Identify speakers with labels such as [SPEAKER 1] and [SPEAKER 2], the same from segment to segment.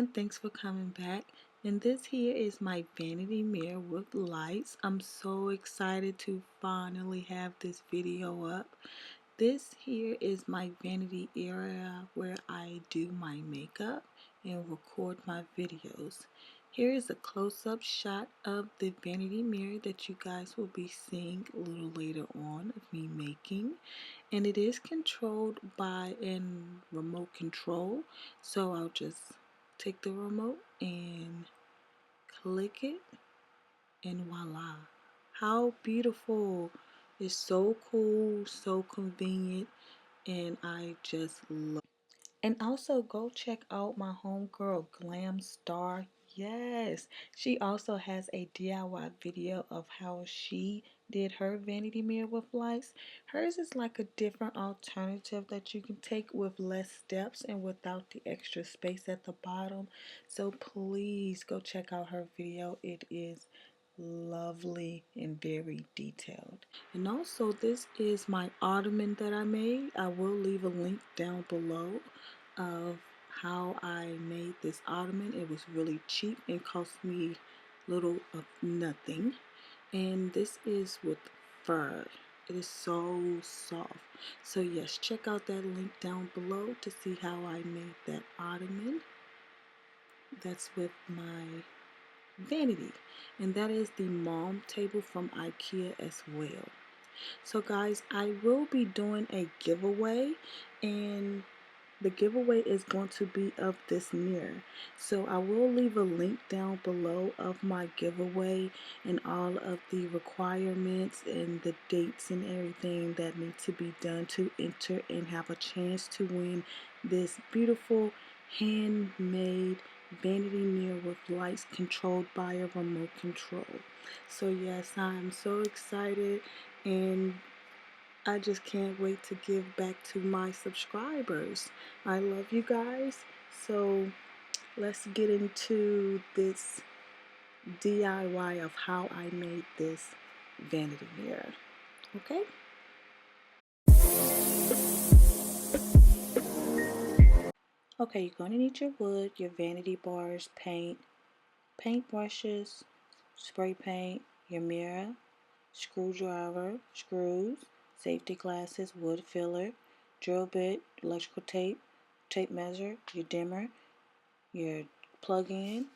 [SPEAKER 1] everyone, thanks for coming back. And this here is my vanity mirror with lights. I'm so excited to finally have this video up. This here is my vanity area where I do my makeup and record my videos. Here is a close-up shot of the vanity mirror that you guys will be seeing a little later on of me making. And it is controlled by a remote control. So I'll just take the remote and click it and voila. How beautiful. It's so cool, so convenient, and I just love it. And also go check out my homegirl Glam Star. Yes, she also has a DIY video of how she did her vanity mirror with lights. Hers is like a different alternative that you can take with less steps and without the extra space at the bottom. So please go check out her video. It is lovely and very detailed. And also this is my ottoman that I made. I will leave a link down below of how I made this ottoman. It was really cheap and cost me little of nothing. And this is with fur. It is so soft. So yes, check out that link down below to see how I made that ottoman. That's with my vanity, and that is the mom table from IKEA as well. So guys, I will be doing a giveaway, and the giveaway is going to be of this mirror. So I will leave a link down below of my giveaway and all of the requirements and the dates and everything that need to be done to enter and have a chance to win this beautiful handmade vanity mirror with lights controlled by a remote control. So yes, I'm so excited, and I just can't wait to give back to my subscribers. I love you guys. So let's get into this DIY of how I made this vanity mirror. Okay? Okay, you're going to need your wood, your vanity bars, paint brushes, spray paint, your mirror, screwdriver, screws, safety glasses, wood filler, drill bit, electrical tape, tape measure, your dimmer, your plug-in,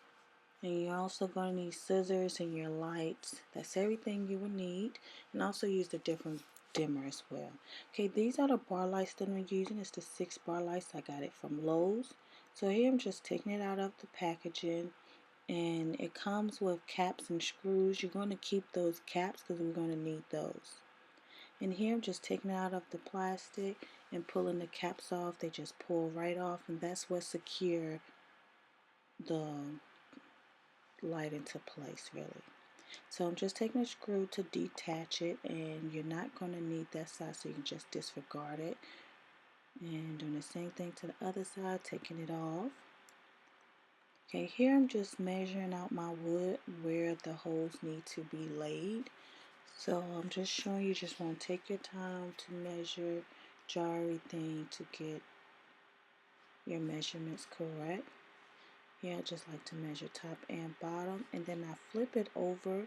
[SPEAKER 1] and you're also going to need scissors and your lights. That's everything you will need, and also use the different dimmer as well. Okay, these are the bar lights that I'm using. It's the 6 bar lights. I got it from Lowe's. So here I'm just taking it out of the packaging, and it comes with caps and screws. You're going to keep those caps because we're going to need those. And here I'm just taking it out of the plastic and pulling the caps off. They just pull right off, and that's what secure the light into place really. So I'm just taking a screw to detach it, and you're not going to need that side, so you can just disregard it. And doing the same thing to the other side, taking it off. Okay, here I'm just measuring out my wood where the holes need to be laid. So I'm just showing you, just want to take your time to measure, draw everything to get your measurements correct. Here I just like to measure top and bottom, and then I flip it over,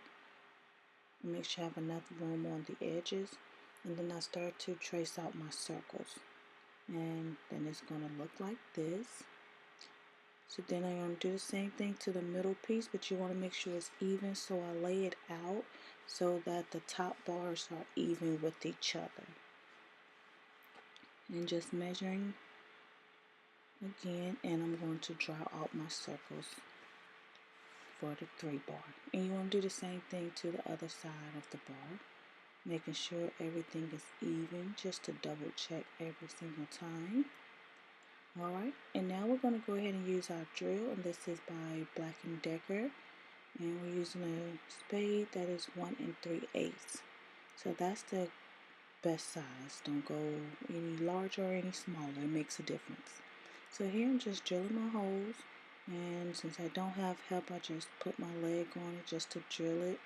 [SPEAKER 1] make sure I have enough room on the edges, and then I start to trace out my circles. And then it's going to look like this. So then I'm going to do the same thing to the middle piece, but you want to make sure it's even, so I lay it out so that the top bars are even with each other. And just measuring again, and I'm going to draw out my circles for the 3 bar. And you want to do the same thing to the other side of the bar, making sure everything is even, just to double check every single time. Alright, and now we're going to go ahead and use our drill, and this is by Black & Decker, and we're using a spade that is 1 3/8. So that's the best size. Don't go any larger or any smaller, it makes a difference. So here I'm just drilling my holes, and since I don't have help, I just put my leg on it just to drill it.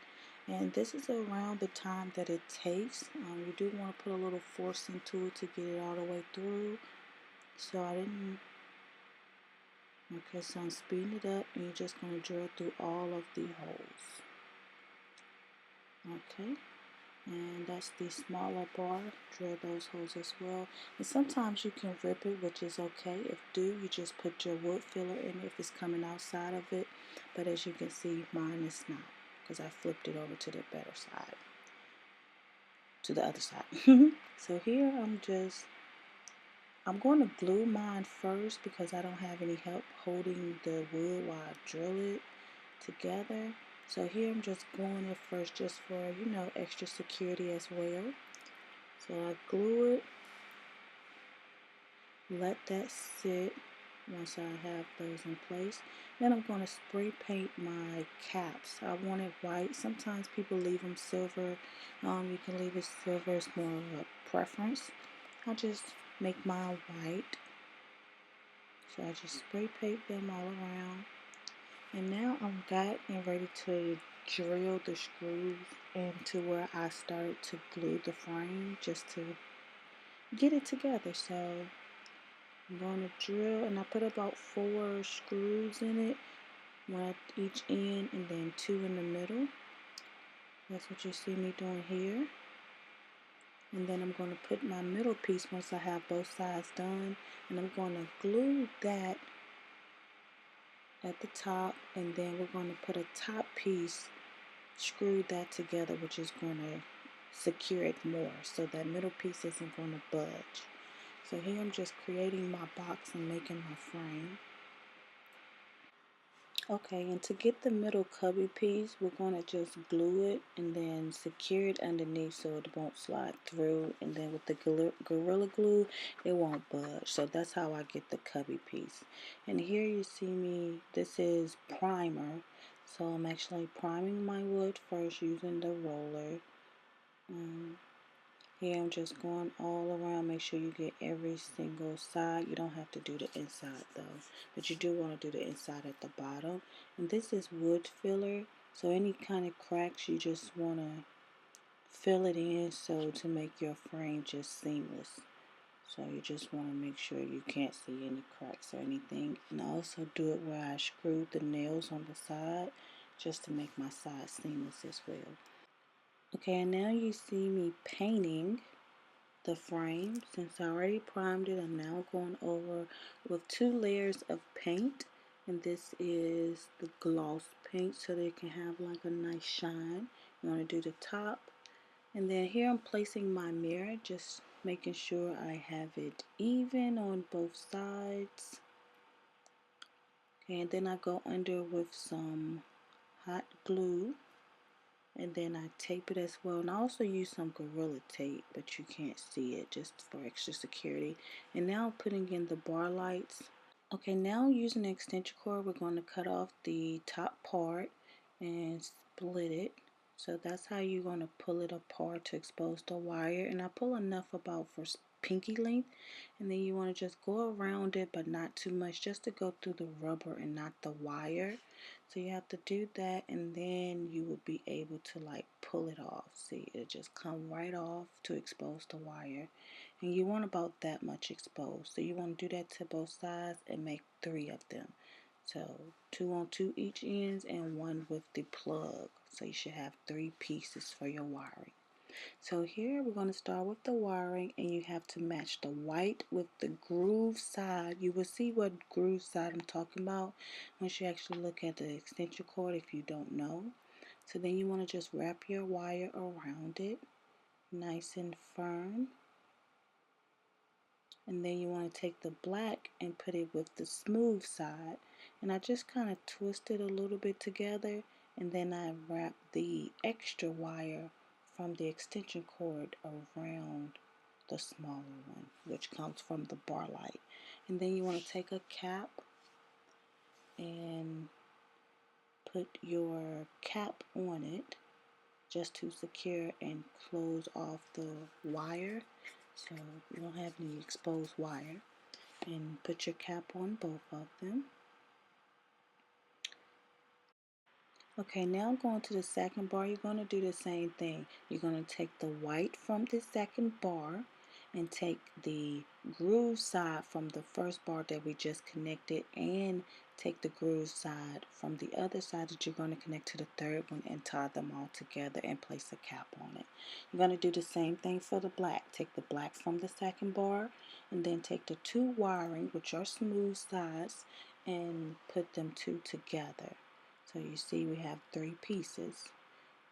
[SPEAKER 1] And this is around the time that it takes. You do want to put a little force into it to get it all the way through. So I didn't Okay, so I'm speeding it up and you're just going to drill through all of the holes. Okay, and that's the smaller bar. Drill those holes as well. And sometimes you can rip it, which is okay. If you just put your wood filler in it if it's coming outside of it. But as you can see, mine is not, because I flipped it over to the better side, to the other side. So here I'm going to glue mine first because I don't have any help holding the wood while I drill it together. So here I'm just gluing it first just for, extra security as well. So I glue it, let that sit once I have those in place. Then I'm going to spray paint my caps. I want it white. Sometimes people leave them silver. You can leave it silver, it's more of a preference. I just make mine white. So I just spray paint them all around. And now I'm got and ready to drill the screws into where I started to glue the frame just to get it together. So I'm going to drill, and I put about 4 screws in it, one at each end and then 2 in the middle. That's what you see me doing here. And then I'm going to put my middle piece once I have both sides done, and I'm going to glue that at the top, and then we're going to put a top piece, screw that together, which is going to secure it more so that middle piece isn't going to budge. So here I'm just creating my box and making my frame. Okay, and to get the middle cubby piece, we're going to just glue it and then secure it underneath so it won't slide through, and then with the Gorilla Glue it won't budge. So that's how I get the cubby piece. And here you see me, this is primer, so I'm actually priming my wood first using the roller. Here I'm just going all around. Make sure you get every single side. You don't have to do the inside though, but you do want to do the inside at the bottom. And this is wood filler, so any kind of cracks you just want to fill it in so to make your frame just seamless. So you just want to make sure you can't see any cracks or anything. And I also do it where I screwed the nails on the side just to make my side seamless as well. Okay, and now you see me painting the frame. Since I already primed it, I'm now going over with 2 layers of paint, and this is the gloss paint so they can have like a nice shine. You want to do the top, and then here I'm placing my mirror, just making sure I have it even on both sides. Okay, and then I go under with some hot glue, and then I tape it as well, and I also use some Gorilla Tape, but you can't see it, just for extra security. And now putting in the bar lights. Okay, now using the extension cord, we're going to cut off the top part and split it. So that's how you're going to pull it apart to expose the wire. And I pull enough about for pinky length. And then you want to just go around it, but not too much, just to go through the rubber and not the wire. So you have to do that, and then you will be able to like pull it off. See, it just come right off to expose the wire. And you want about that much exposed. So you want to do that to both sides and make 3 of them. So 2 on 2 each ends and 1 with the plug. So you should have 3 pieces for your wiring. So here we're going to start with the wiring, and you have to match the white with the groove side. You will see what groove side I'm talking about once you actually look at the extension cord if you don't know. So then you want to just wrap your wire around it nice and firm. And then you want to take the black and put it with the smooth side, and I just kind of twist it a little bit together, and then I wrap the extra wire from the extension cord around the smaller one, which comes from the bar light. And then you want to take a cap and put your cap on it just to secure and close off the wire so you don't have any exposed wire. And put your cap on both of them. Okay, now going to the second bar, you're going to do the same thing. You're going to take the white from the second bar, and take the groove side from the first bar that we just connected and take the groove side from the other side that you're going to connect to the third one and tie them all together and place a cap on it. You're going to do the same thing for the black. Take the black from the second bar and then take the two wiring, which are smooth sides, and put them two together. So you see we have three pieces,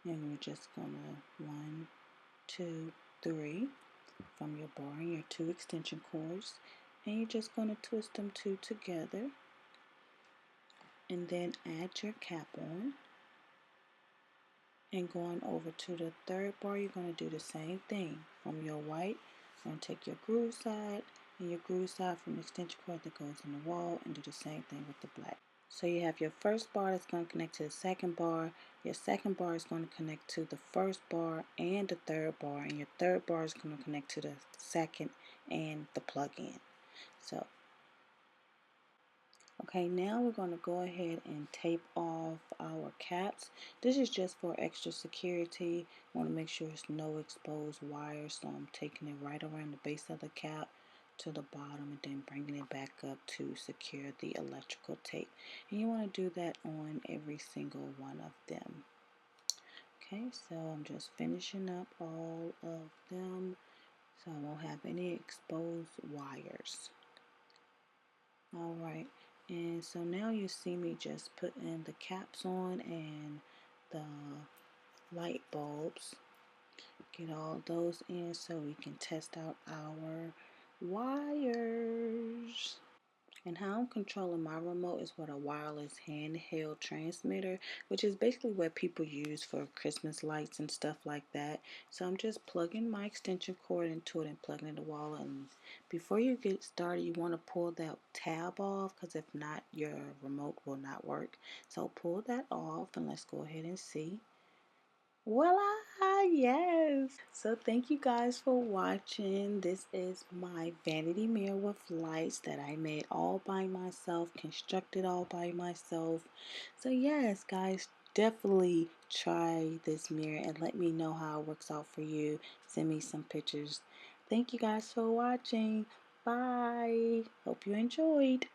[SPEAKER 1] and we're just going to 1, 2, 3 from your bar and your two extension cords, and you're just going to twist them two together and then add your cap on. And going over to the third bar, you're going to do the same thing. From your white, you're going to take your groove side and your groove side from the extension cord that goes in the wall and do the same thing with the black. So you have your first bar that's going to connect to the second bar. Your second bar is going to connect to the first bar and the third bar, and your third bar is going to connect to the second and the plug-in. So okay, now we're going to go ahead and tape off our caps. This is just for extra security. I want to make sure there's no exposed wires, so I'm taking it right around the base of the cap to the bottom and then bringing it back up to secure the electrical tape. And you want to do that on every single one of them. Okay, so I'm just finishing up all of them so I won't have any exposed wires. Alright, and so now you see me just putting the caps on and the light bulbs. Get all those in so we can test out our wires. And how I'm controlling my remote is with a wireless handheld transmitter, which is basically what people use for Christmas lights and stuff like that. So I'm just plugging my extension cord into it and plugging it in the wall. And before you get started, you want to pull that tab off, because if not, your remote will not work. So pull that off and let's go ahead and see. Voila! Yes! So thank you guys for watching. This is my vanity mirror with lights that I made all by myself, constructed all by myself. So yes, guys, definitely try this mirror and let me know how it works out for you. Send me some pictures. Thank you guys for watching. Bye! Hope you enjoyed.